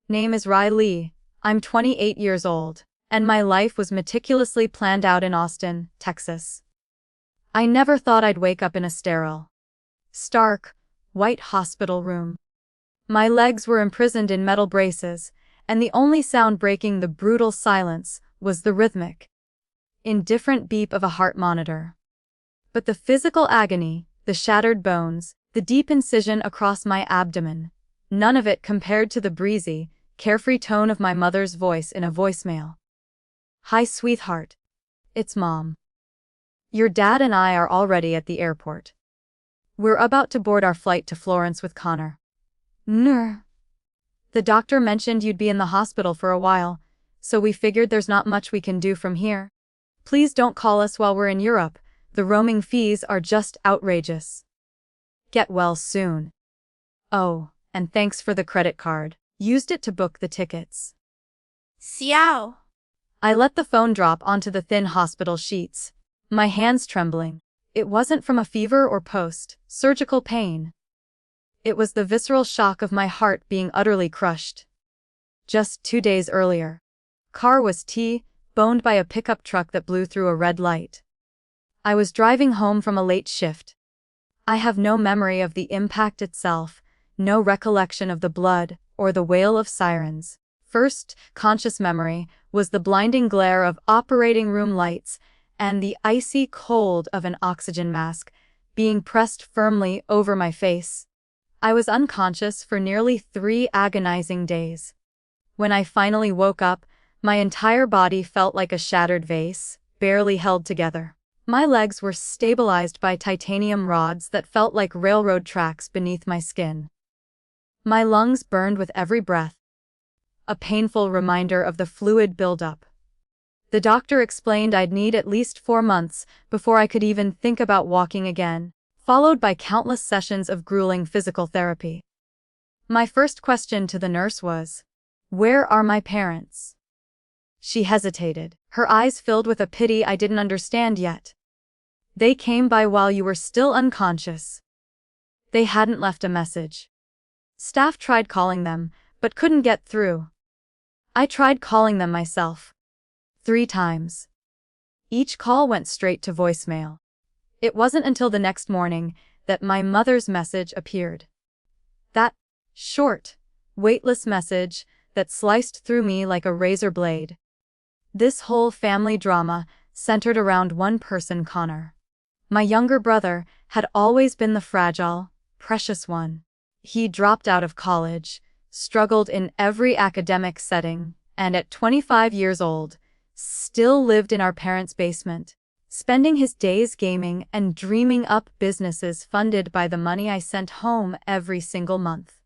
Name is Riley. I'm 28 years old, and my life was meticulously planned out in Austin, Texas. I never thought I'd wake up in a sterile, stark, white hospital room. My legs were imprisoned in metal braces, and the only sound breaking the brutal silence was the rhythmic, indifferent beep of a heart monitor. But the physical agony, the shattered bones, the deep incision across my abdomen, none of it compared to the breezy, carefree tone of my mother's voice in a voicemail. "Hi, sweetheart. It's Mom. Your dad and I are already at the airport. We're about to board our flight to Florence with Connor. The doctor mentioned you'd be in the hospital for a while, so we figured there's not much we can do from here. Please don't call us while we're in Europe. The roaming fees are just outrageous. Get well soon. Oh, and thanks for the credit card. Used it to book the tickets." Xiao. I let the phone drop onto the thin hospital sheets, my hands trembling. It wasn't from a fever or post-surgical pain. It was the visceral shock of my heart being utterly crushed. Just 2 days earlier, car was T-boned by a pickup truck that blew through a red light. I was driving home from a late shift. I have no memory of the impact itself, no recollection of the blood or the wail of sirens. First conscious memory was the blinding glare of operating room lights and the icy cold of an oxygen mask being pressed firmly over my face. I was unconscious for nearly 3 agonizing days. When I finally woke up, my entire body felt like a shattered vase, barely held together. My legs were stabilized by titanium rods that felt like railroad tracks beneath my skin. My lungs burned with every breath, a painful reminder of the fluid buildup. The doctor explained I'd need at least 4 months before I could even think about walking again, followed by countless sessions of grueling physical therapy. My first question to the nurse was, "Where are my parents?" She hesitated, her eyes filled with a pity I didn't understand yet. "They came by while you were still unconscious. They hadn't left a message. Staff tried calling them, but couldn't get through. I tried calling them myself. 3 times. Each call went straight to voicemail. It wasn't until the next morning that my mother's message appeared. That short, weightless message that sliced through me like a razor blade. This whole family drama centered around one person, Connor. My younger brother had always been the fragile, precious one. He dropped out of college, struggled in every academic setting, and at 25 years old, still lived in our parents' basement, spending his days gaming and dreaming up businesses funded by the money I sent home every single month.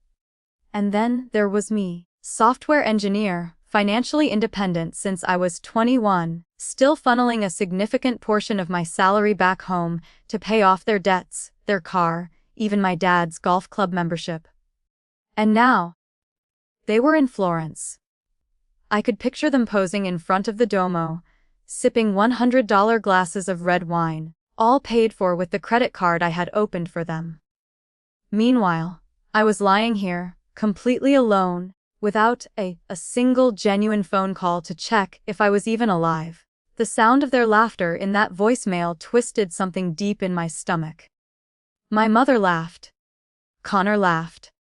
And then there was me, software engineer, financially independent since I was 21, still funneling a significant portion of my salary back home to pay off their debts, their car, even my dad's golf club membership. And now, they were in Florence. I could picture them posing in front of the Duomo, sipping $100 glasses of red wine, all paid for with the credit card I had opened for them. Meanwhile, I was lying here, completely alone, without a single genuine phone call to check if I was even alive. The sound of their laughter in that voicemail twisted something deep in my stomach. My mother laughed. Connor laughed.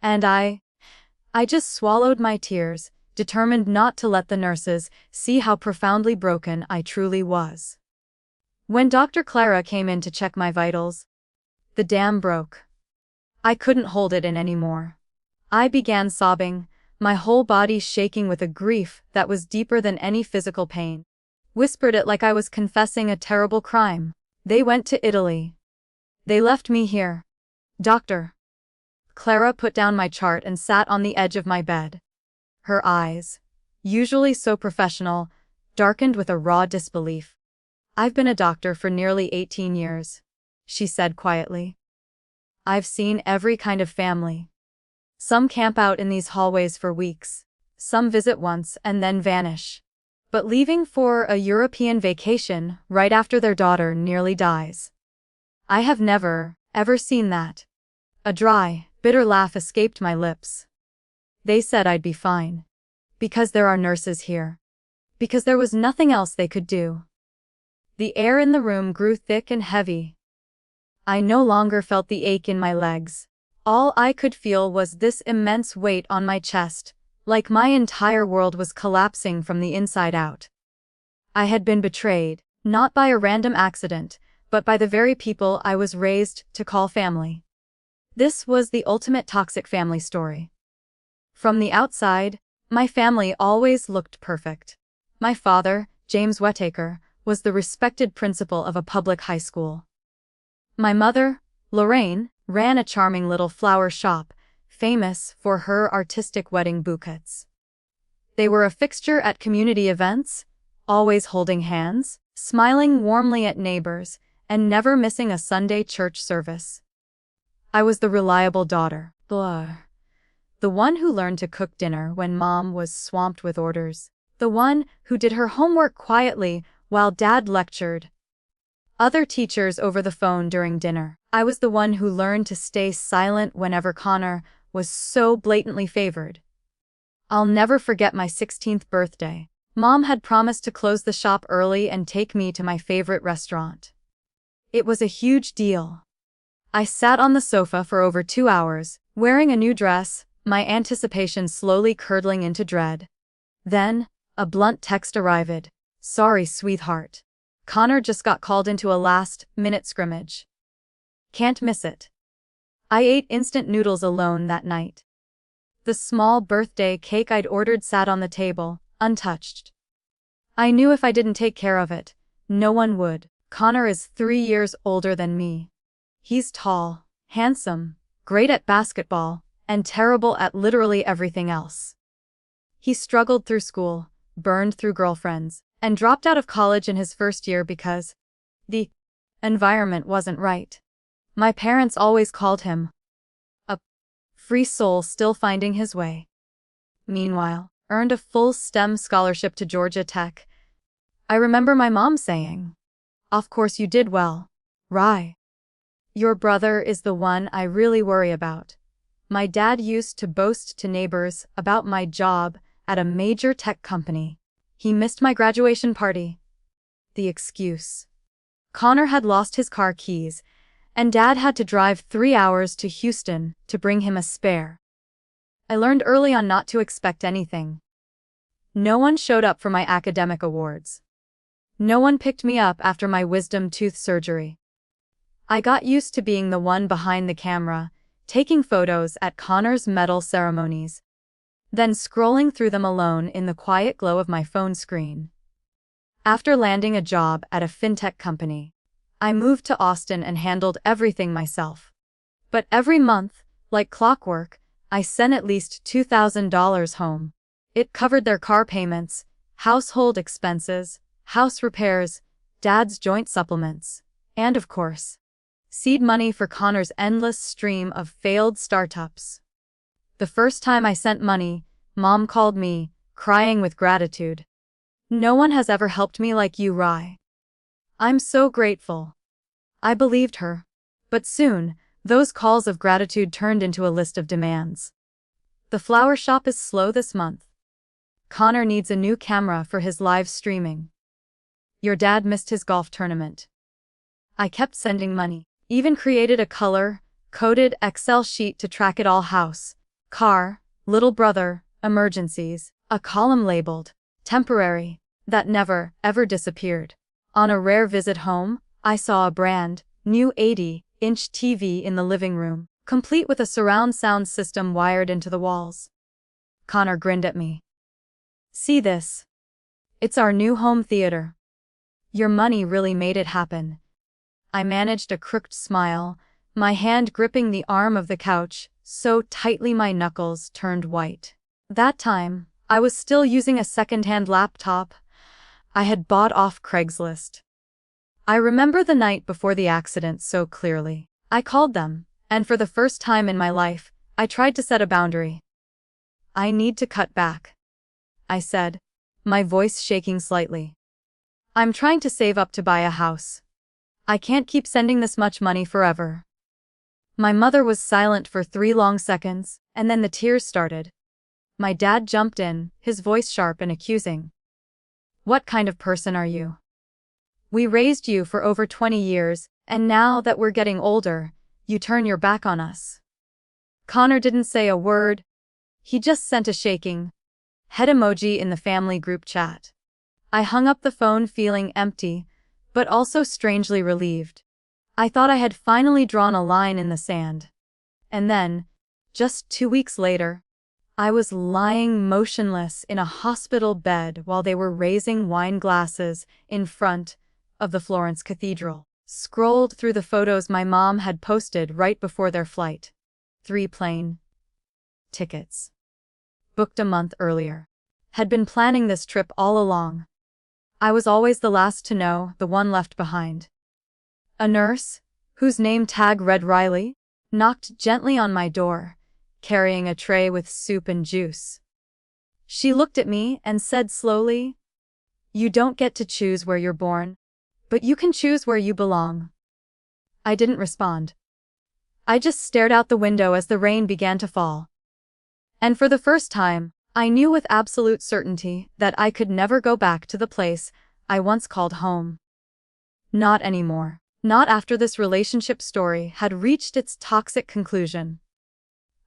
And I just swallowed my tears, determined not to let the nurses see how profoundly broken I truly was. When Dr. Clara came in to check my vitals, the dam broke. I couldn't hold it in anymore. I began sobbing, my whole body shaking with a grief that was deeper than any physical pain. Whispered it like I was confessing a terrible crime. "They went to Italy. They left me here. Doctor." Clara put down my chart and sat on the edge of my bed. Her eyes, usually so professional, darkened with a raw disbelief. "I've been a doctor for nearly 18 years, she said quietly. "I've seen every kind of family. Some camp out in these hallways for weeks, some visit once and then vanish. But leaving for a European vacation right after their daughter nearly dies. I have never, ever seen that." A dry, bitter laugh escaped my lips. They said I'd be fine. Because there are nurses here. Because there was nothing else they could do. The air in the room grew thick and heavy. I no longer felt the ache in my legs. All I could feel was this immense weight on my chest, like my entire world was collapsing from the inside out. I had been betrayed, not by a random accident, but by the very people I was raised to call family. This was the ultimate toxic family story. From the outside, my family always looked perfect. My father, James Whittaker, was the respected principal of a public high school. My mother, Lorraine, ran a charming little flower shop, famous for her artistic wedding bouquets. They were a fixture at community events, always holding hands, smiling warmly at neighbors, and never missing a Sunday church service. I was the reliable daughter, the one who learned to cook dinner when mom was swamped with orders, the one who did her homework quietly while dad lectured other teachers over the phone during dinner. I was the one who learned to stay silent whenever Connor was so blatantly favored. I'll never forget my 16th birthday. Mom had promised to close the shop early and take me to my favorite restaurant. It was a huge deal. I sat on the sofa for over 2 hours, wearing a new dress, my anticipation slowly curdling into dread. Then, a blunt text arrived. "Sorry, sweetheart. Connor just got called into a last-minute scrimmage. Can't miss it." I ate instant noodles alone that night. The small birthday cake I'd ordered sat on the table, untouched. I knew if I didn't take care of it, no one would. Connor is 3 years older than me. He's tall, handsome, great at basketball, and terrible at literally everything else. He struggled through school, burned through girlfriends, and dropped out of college in his first year because the environment wasn't right. My parents always called him a free soul still finding his way. Meanwhile, earned a full STEM scholarship to Georgia Tech. I remember my mom saying, "Of course you did well, Rye. Your brother is the one I really worry about." My dad used to boast to neighbors about my job at a major tech company. He missed my graduation party. The excuse. Connor had lost his car keys, and Dad had to drive 3 hours to Houston to bring him a spare. I learned early on not to expect anything. No one showed up for my academic awards. No one picked me up after my wisdom tooth surgery. I got used to being the one behind the camera, taking photos at Connor's medal ceremonies, then scrolling through them alone in the quiet glow of my phone screen. After landing a job at a fintech company, I moved to Austin and handled everything myself. But every month, like clockwork, I sent at least $2,000 home. It covered their car payments, household expenses, house repairs, Dad's joint supplements, and of course, seed money for Connor's endless stream of failed startups. The first time I sent money, Mom called me, crying with gratitude. "No one has ever helped me like you, Rye. I'm so grateful." I believed her. But soon, those calls of gratitude turned into a list of demands. "The flower shop is slow this month. Connor needs a new camera for his live streaming. Your dad missed his golf tournament." I kept sending money, even created a color-coded Excel sheet to track it all: house, car, little brother, emergencies, a column labeled temporary, that never, ever disappeared. On a rare visit home, I saw a brand new 80-inch TV in the living room, complete with a surround sound system wired into the walls. Connor grinned at me. "See this? It's our new home theater. Your money really made it happen." I managed a crooked smile, my hand gripping the arm of the couch so tightly my knuckles turned white. That time, I was still using a second-hand laptop I had bought off Craigslist. I remember the night before the accident so clearly. I called them, and for the first time in my life, I tried to set a boundary. "I need to cut back," I said, my voice shaking slightly. "I'm trying to save up to buy a house. I can't keep sending this much money forever." My mother was silent for 3 long seconds, and then the tears started. My dad jumped in, his voice sharp and accusing. What kind of person are you? We raised you for over 20 years, and now that we're getting older, you turn your back on us. Connor didn't say a word. He just sent a shaking head emoji in the family group chat. I hung up the phone feeling empty, but also strangely relieved. I thought I had finally drawn a line in the sand. And then, just 2 weeks later, I was lying motionless in a hospital bed while they were raising wine glasses in front of the Florence Cathedral. Scrolled through the photos my mom had posted right before their flight. 3 plane tickets. Booked a month earlier. Had been planning this trip all along. I was always the last to know, the one left behind. A nurse, whose name tag read Riley, knocked gently on my door, carrying a tray with soup and juice. She looked at me and said slowly, "You don't get to choose where you're born, but you can choose where you belong." I didn't respond. I just stared out the window as the rain began to fall. And for the first time, I knew with absolute certainty that I could never go back to the place I once called home. Not anymore. Not after this relationship story had reached its toxic conclusion.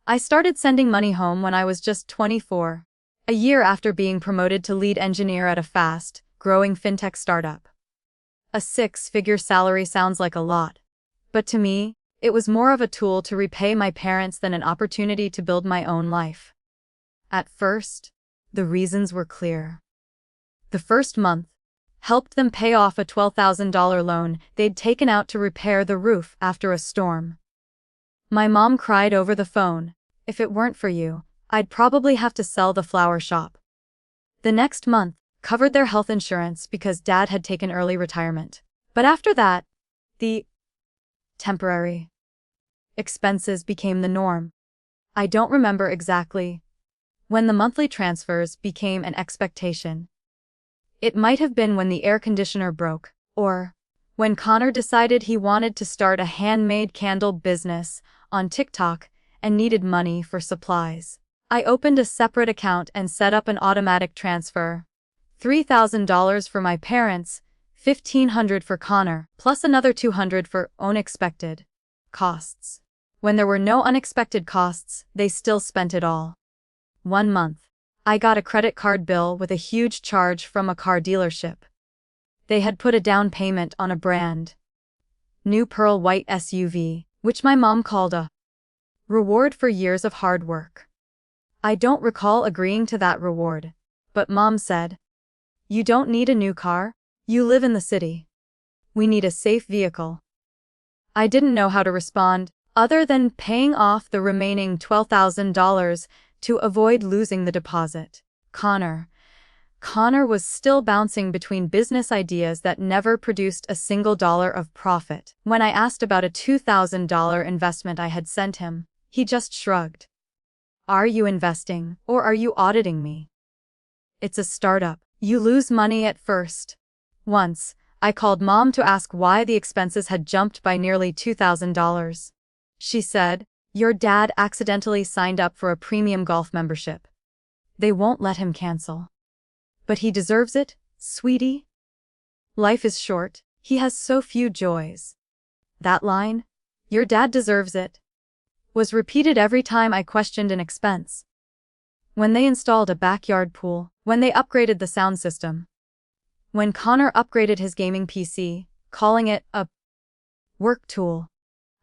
I started sending money home when I was just 24, a year after being promoted to lead engineer at a fast, growing fintech startup. A 6-figure salary sounds like a lot, but to me, it was more of a tool to repay my parents than an opportunity to build my own life. At first, the reasons were clear. The first month helped them pay off a $12,000 loan they'd taken out to repair the roof after a storm. My mom cried over the phone, "If it weren't for you, I'd probably have to sell the flower shop." The next month covered their health insurance because Dad had taken early retirement. But after that, the temporary expenses became the norm. I don't remember exactly when the monthly transfers became an expectation. It might have been when the air conditioner broke, or when Connor decided he wanted to start a handmade candle business on TikTok and needed money for supplies. I opened a separate account and set up an automatic transfer. $3,000 for my parents, $1,500 for Connor, plus another $200 for unexpected costs. When there were no unexpected costs, they still spent it all. 1 month, I got a credit card bill with a huge charge from a car dealership. They had put a down payment on a brand new pearl white SUV, which my mom called a reward for years of hard work. I don't recall agreeing to that reward, but Mom said, "You don't need a new car, you live in the city. We need a safe vehicle." I didn't know how to respond, other than paying off the remaining $12,000 to avoid losing the deposit. Connor was still bouncing between business ideas that never produced a single dollar of profit. When I asked about a $2,000 investment I had sent him, he just shrugged. "Are you investing, or are you auditing me? It's a startup. You lose money at first." Once, I called Mom to ask why the expenses had jumped by nearly $2,000. She said, "Your dad accidentally signed up for a premium golf membership. They won't let him cancel. But he deserves it, sweetie. Life is short, he has so few joys." That line, "Your dad deserves it," was repeated every time I questioned an expense. When they installed a backyard pool, when they upgraded the sound system, when Connor upgraded his gaming PC, calling it a work tool,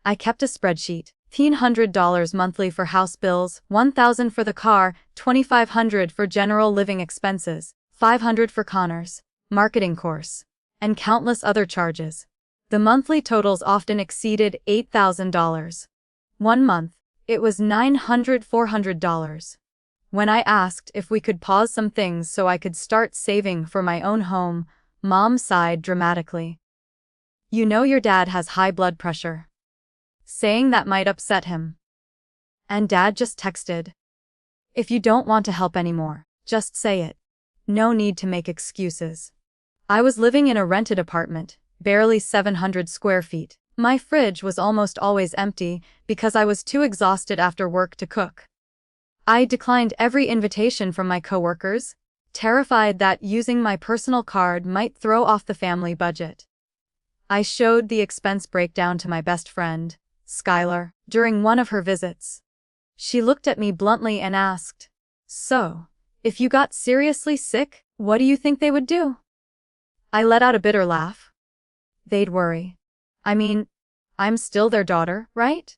I kept a spreadsheet. $1,500 monthly for house bills, $1,000 for the car, $2,500 for general living expenses, $500 for Connor's marketing course, and countless other charges. The monthly totals often exceeded $8,000. 1 month, it was $900–400. When I asked if we could pause some things so I could start saving for my own home, Mom sighed dramatically. "You know your dad has high blood pressure. Saying that might upset him." And Dad just texted, "If you don't want to help anymore, just say it. No need to make excuses." I was living in a rented apartment, barely 700 square feet. My fridge was almost always empty because I was too exhausted after work to cook. I declined every invitation from my coworkers, terrified that using my personal card might throw off the family budget. I showed the expense breakdown to my best friend, Skylar, during one of her visits. She looked at me bluntly and asked, "So, if you got seriously sick, what do you think they would do?" I let out a bitter laugh. "They'd worry. I mean, I'm still their daughter, right?"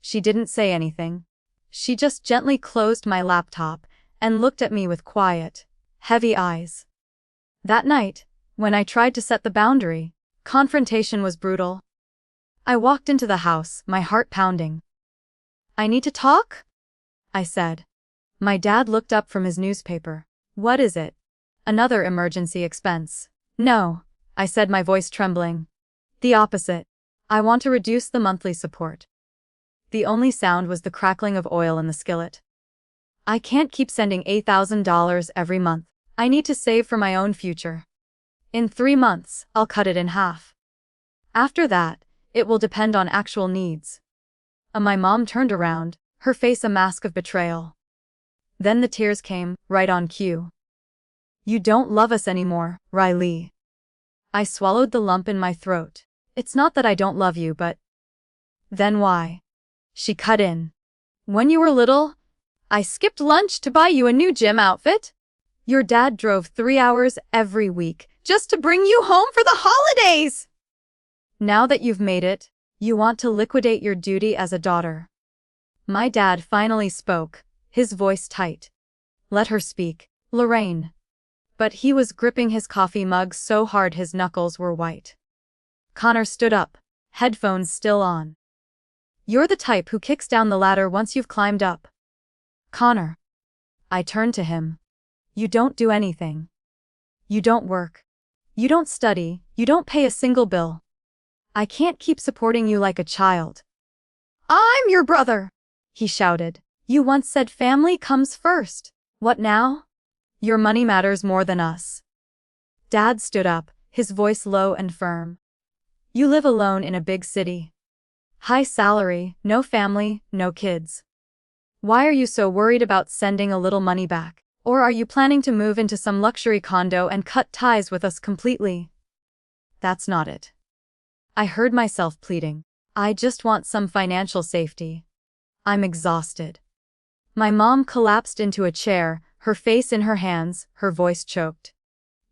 She didn't say anything. She just gently closed my laptop and looked at me with quiet, heavy eyes. That night, when I tried to set the boundary, confrontation was brutal. I walked into the house, my heart pounding. "I need to talk?" I said. My dad looked up from his newspaper. "What is it? Another emergency expense?" "No," I said, my voice trembling. "The opposite. I want to reduce the monthly support." The only sound was the crackling of oil in the skillet. "I can't keep sending $8,000 every month. I need to save for my own future. In 3 months, I'll cut it in half. After that, it will depend on actual needs." My mom turned around, her face a mask of betrayal. Then the tears came, right on cue. "You don't love us anymore, Riley." I swallowed the lump in my throat. "It's not that I don't love you, but..." "Then why?" She cut in. "When you were little, I skipped lunch to buy you a new gym outfit. Your dad drove 3 hours every week just to bring you home for the holidays. Now that you've made it, you want to liquidate your duty as a daughter." My dad finally spoke, his voice tight. "Let her speak, Lorraine." But he was gripping his coffee mug so hard his knuckles were white. Connor stood up, headphones still on. "You're the type who kicks down the ladder once you've climbed up." "Connor." I turned to him. "You don't do anything. You don't work. You don't study, you don't pay a single bill. I can't keep supporting you like a child." "I'm your brother," he shouted. "You once said family comes first. What now? Your money matters more than us." Dad stood up, his voice low and firm. "You live alone in a big city. High salary, no family, no kids. Why are you so worried about sending a little money back? Or are you planning to move into some luxury condo and cut ties with us completely?" "That's not it." I heard myself pleading. "I just want some financial safety. I'm exhausted." My mom collapsed into a chair, her face in her hands, her voice choked.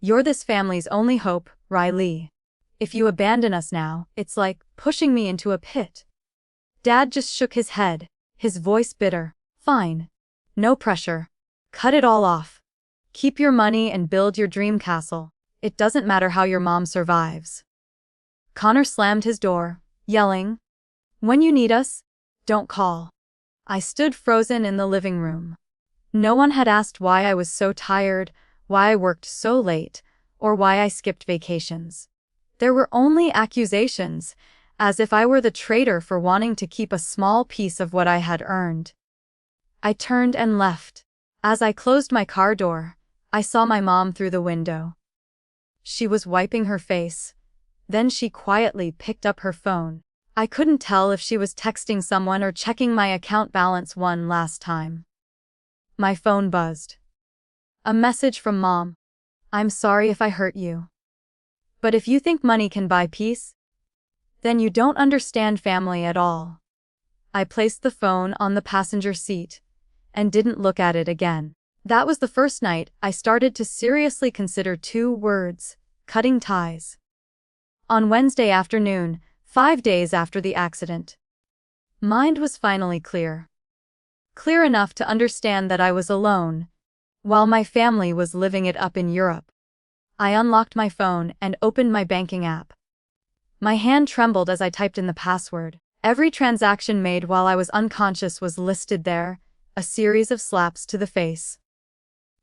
"You're this family's only hope, Riley. If you abandon us now, it's like pushing me into a pit." Dad just shook his head, his voice bitter. "Fine. No pressure. Cut it all off. Keep your money and build your dream castle. It doesn't matter how your mom survives." Connor slammed his door, yelling, "When you need us, don't call." I stood frozen in the living room. No one had asked why I was so tired, why I worked so late, or why I skipped vacations. There were only accusations, as if I were the traitor for wanting to keep a small piece of what I had earned. I turned and left. As I closed my car door, I saw my mom through the window. She was wiping her face. Then she quietly picked up her phone. I couldn't tell if she was texting someone or checking my account balance one last time. My phone buzzed. A message from Mom. "I'm sorry if I hurt you. But if you think money can buy peace, then you don't understand family at all." I placed the phone on the passenger seat and didn't look at it again. That was the first night I started to seriously consider 2 words: cutting ties. On Wednesday afternoon, 5 days after the accident, mind was finally clear. Clear enough to understand that I was alone, while my family was living it up in Europe. I unlocked my phone and opened my banking app. My hand trembled as I typed in the password. Every transaction made while I was unconscious was listed there, a series of slaps to the face.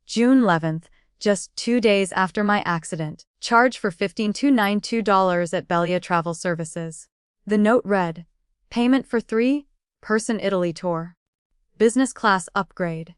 June 11th, just 2 days after my accident, charge for $15,292 at Belia Travel Services. The note read, "Payment for 3-person Italy tour. Business class upgrade."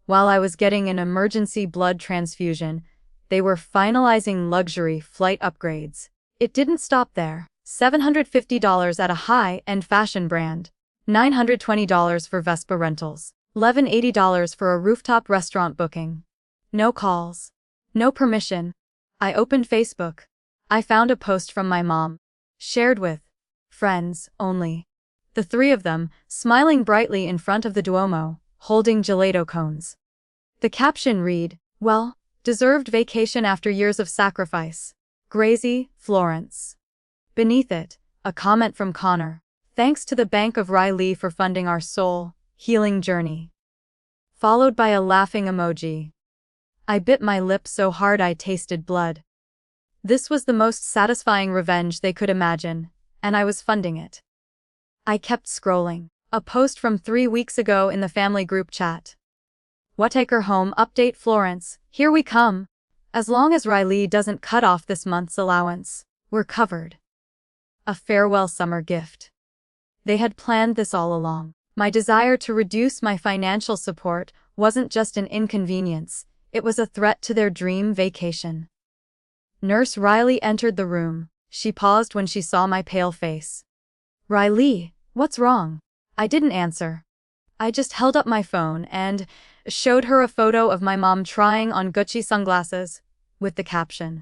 While I was getting an emergency blood transfusion, they were finalizing luxury flight upgrades. It didn't stop there. $750 at a high-end fashion brand. $920 for Vespa rentals. $11.80 for a rooftop restaurant booking. No calls. No permission. I opened Facebook. I found a post from my mom. Shared with friends only. The three of them, smiling brightly in front of the Duomo, holding gelato cones. The caption read, "Well, deserved vacation after years of sacrifice. Gracie, Florence." Beneath it, a comment from Connor. "Thanks to the Bank of Riley for funding our soul healing journey." Followed by a laughing emoji. I bit my lip so hard I tasted blood. This was the most satisfying revenge they could imagine, and I was funding it. I kept scrolling. A post from 3 weeks ago in the family group chat. "What, take her home update Florence, here we come. As long as Riley doesn't cut off this month's allowance, we're covered." A farewell summer gift. They had planned this all along. My desire to reduce my financial support wasn't just an inconvenience, it was a threat to their dream vacation. Nurse Riley entered the room. She paused when she saw my pale face. "Riley, what's wrong?" I didn't answer. I just held up my phone and showed her a photo of my mom trying on Gucci sunglasses, with the caption,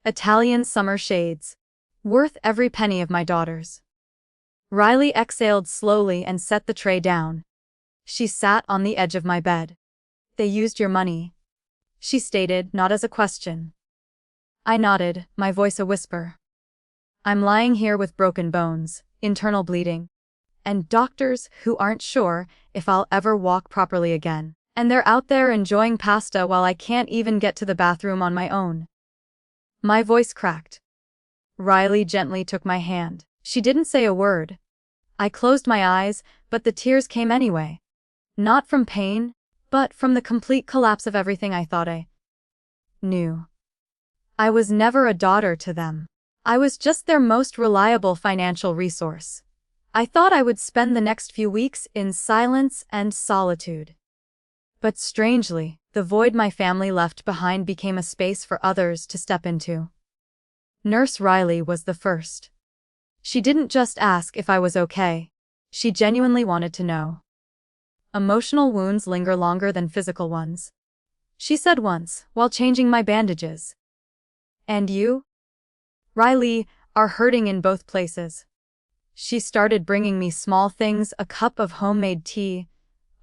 "Italian summer shades. Worth every penny of my daughter's." Riley exhaled slowly and set the tray down. She sat on the edge of my bed. "They used your money," she stated, not as a question. I nodded, my voice a whisper. "I'm lying here with broken bones, internal bleeding, and doctors who aren't sure if I'll ever walk properly again. And they're out there enjoying pasta while I can't even get to the bathroom on my own." My voice cracked. Riley gently took my hand. She didn't say a word. I closed my eyes, but the tears came anyway. Not from pain, but from the complete collapse of everything I thought I knew. I was never a daughter to them. I was just their most reliable financial resource. I thought I would spend the next few weeks in silence and solitude. But strangely, the void my family left behind became a space for others to step into. Nurse Riley was the first. She didn't just ask if I was okay. She genuinely wanted to know. "Emotional wounds linger longer than physical ones," she said once, while changing my bandages. "And you, Riley, are hurting in both places." She started bringing me small things, a cup of homemade tea,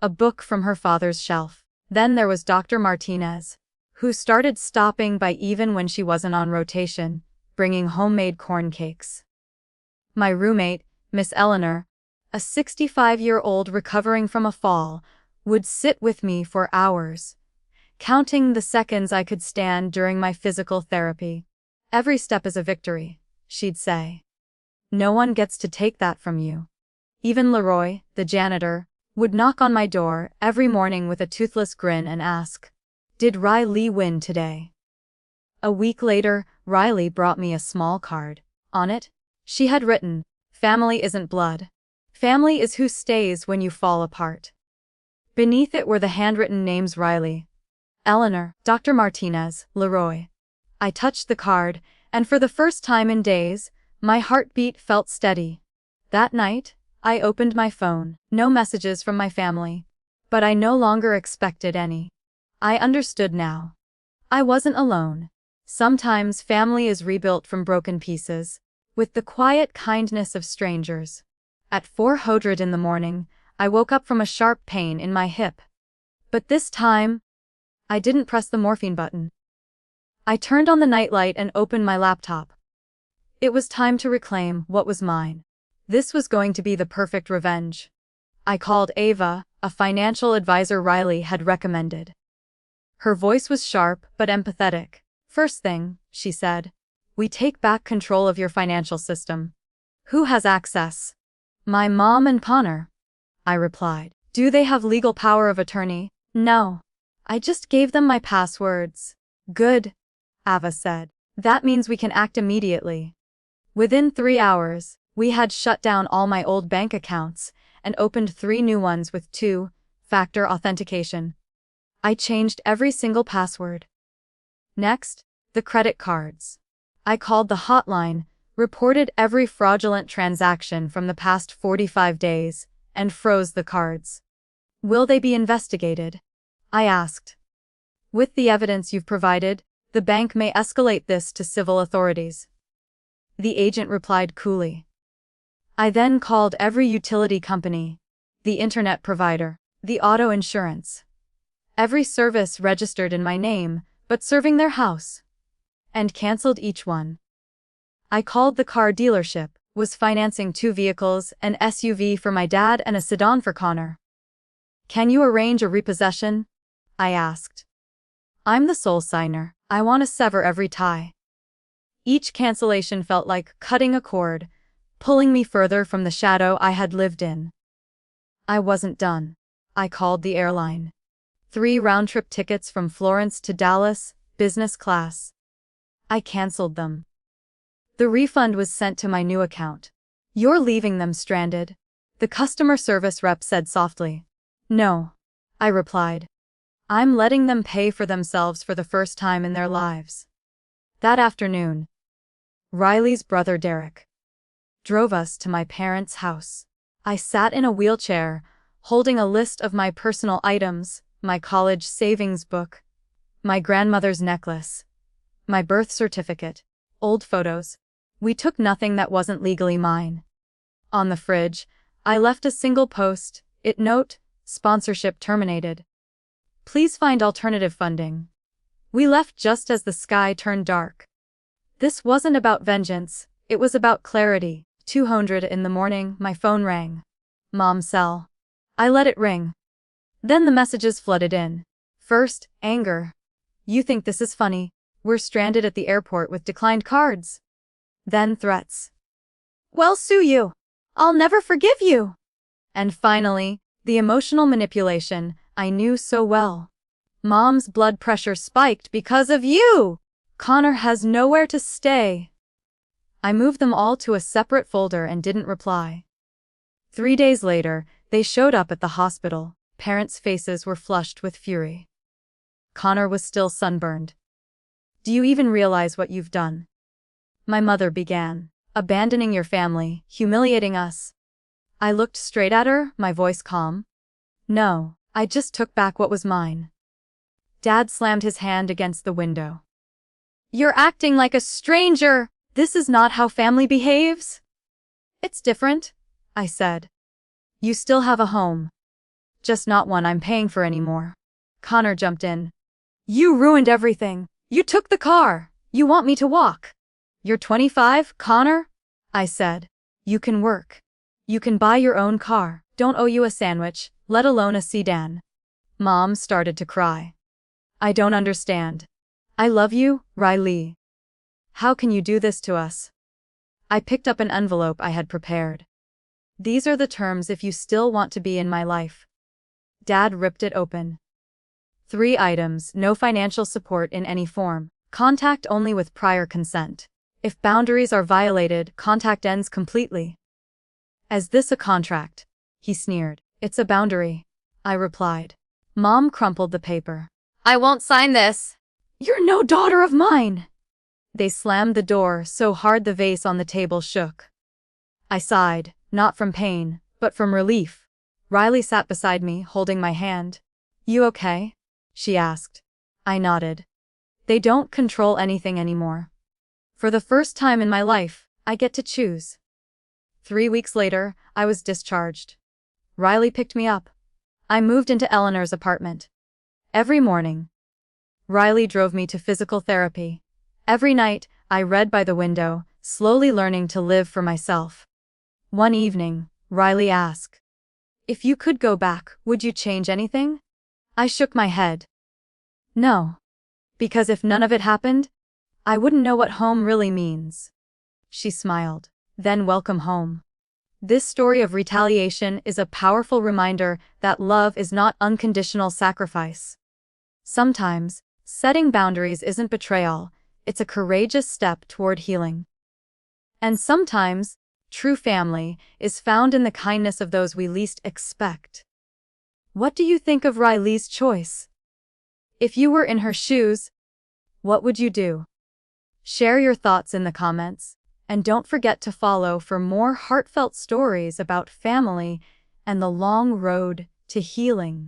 a book from her father's shelf. Then there was Dr. Martinez, who started stopping by even when she wasn't on rotation, bringing homemade corn cakes. My roommate, Miss Eleanor, a 65-year-old recovering from a fall, would sit with me for hours, counting the seconds I could stand during my physical therapy. "Every step is a victory," she'd say. "No one gets to take that from you." Even Leroy, the janitor, would knock on my door every morning with a toothless grin and ask, "Did Riley win today?" A week later, Riley brought me a small card. On it, she had written, "Family isn't blood. Family is who stays when you fall apart." Beneath it were the handwritten names: Riley, Eleanor, Dr. Martinez, Leroy. I touched the card, and for the first time in days, my heartbeat felt steady. That night, I opened my phone. No messages from my family. But I no longer expected any. I understood now. I wasn't alone. Sometimes family is rebuilt from broken pieces, with the quiet kindness of strangers. At 4:00 in the morning, I woke up from a sharp pain in my hip. But this time, I didn't press the morphine button. I turned on the nightlight and opened my laptop. It was time to reclaim what was mine. This was going to be the perfect revenge. I called Ava, a financial advisor Riley had recommended. Her voice was sharp but empathetic. "First thing," she said, "we take back control of your financial system." "Who has access?" "My mom and Connor," I replied. "Do they have legal power of attorney?" "No. I just gave them my passwords." "Good," Ava said. "That means we can act immediately." Within 3 hours, we had shut down all my old bank accounts and opened 3 new ones with 2-factor authentication. I changed every single password. Next, the credit cards. I called the hotline, reported every fraudulent transaction from the past 45 days, and froze the cards. Will they be investigated? I asked. With the evidence you've provided, the bank may escalate this to civil authorities. The agent replied coolly. I then called every utility company, the internet provider, the auto insurance. Every service registered in my name, but serving their house. And cancelled each one. I called the car dealership, was financing 2 vehicles, an SUV for my dad and a sedan for Connor. Can you arrange a repossession? I asked. I'm the sole signer, I want to sever every tie. Each cancellation felt like cutting a cord, pulling me further from the shadow I had lived in. I wasn't done. I called the airline. 3 round-trip tickets from Florence to Dallas, business class. I cancelled them. The refund was sent to my new account. You're leaving them stranded, the customer service rep said softly. No, I replied. I'm letting them pay for themselves for the first time in their lives. That afternoon, Riley's brother Derek drove us to my parents' house. I sat in a wheelchair, holding a list of my personal items, my college savings book, my grandmother's necklace, my birth certificate, old photos. We took nothing that wasn't legally mine. On the fridge, I left a single post, note, sponsorship terminated. Please find alternative funding. We left just as the sky turned dark. This wasn't about vengeance, it was about clarity. 200 in the morning, my phone rang. Mom's cell. I let it ring. Then the messages flooded in. First, anger. You think this is funny? We're stranded at the airport with declined cards. Then threats. Well, sue you. I'll never forgive you. And finally, the emotional manipulation I knew so well. Mom's blood pressure spiked because of you. Connor has nowhere to stay. I moved them all to a separate folder and didn't reply. 3 days later, they showed up at the hospital. Parents' faces were flushed with fury. Connor was still sunburned. Do you even realize what you've done? My mother began. Abandoning your family, humiliating us. I looked straight at her, my voice calm. No, I just took back what was mine. Dad slammed his hand against the window. You're acting like a stranger! This is not how family behaves. It's different, I said. You still have a home. Just not one I'm paying for anymore. Connor jumped in. You ruined everything. You took the car. You want me to walk. You're 25, Connor? I said. You can work. You can buy your own car. Don't owe you a sandwich, let alone a sedan. Mom started to cry. I don't understand. I love you, Riley. How can you do this to us? I picked up an envelope I had prepared. These are the terms if you still want to be in my life. Dad ripped it open. 3 items, no financial support in any form. Contact only with prior consent. If boundaries are violated, contact ends completely. Is this a contract? He sneered. It's a boundary, I replied. Mom crumpled the paper. I won't sign this. You're no daughter of mine. They slammed the door so hard the vase on the table shook. I sighed, not from pain, but from relief. Riley sat beside me, holding my hand. You okay? She asked. I nodded. They don't control anything anymore. For the first time in my life, I get to choose. 3 weeks later, I was discharged. Riley picked me up. I moved into Eleanor's apartment. Every morning, Riley drove me to physical therapy. Every night, I read by the window, slowly learning to live for myself. One evening, Riley asked, if you could go back, would you change anything? I shook my head. No. Because if none of it happened, I wouldn't know what home really means. She smiled. Then welcome home. This story of retaliation is a powerful reminder that love is not unconditional sacrifice. Sometimes, setting boundaries isn't betrayal, it's a courageous step toward healing. And sometimes, true family is found in the kindness of those we least expect. What do you think of Riley's choice? If you were in her shoes, what would you do? Share your thoughts in the comments, and don't forget to follow for more heartfelt stories about family and the long road to healing.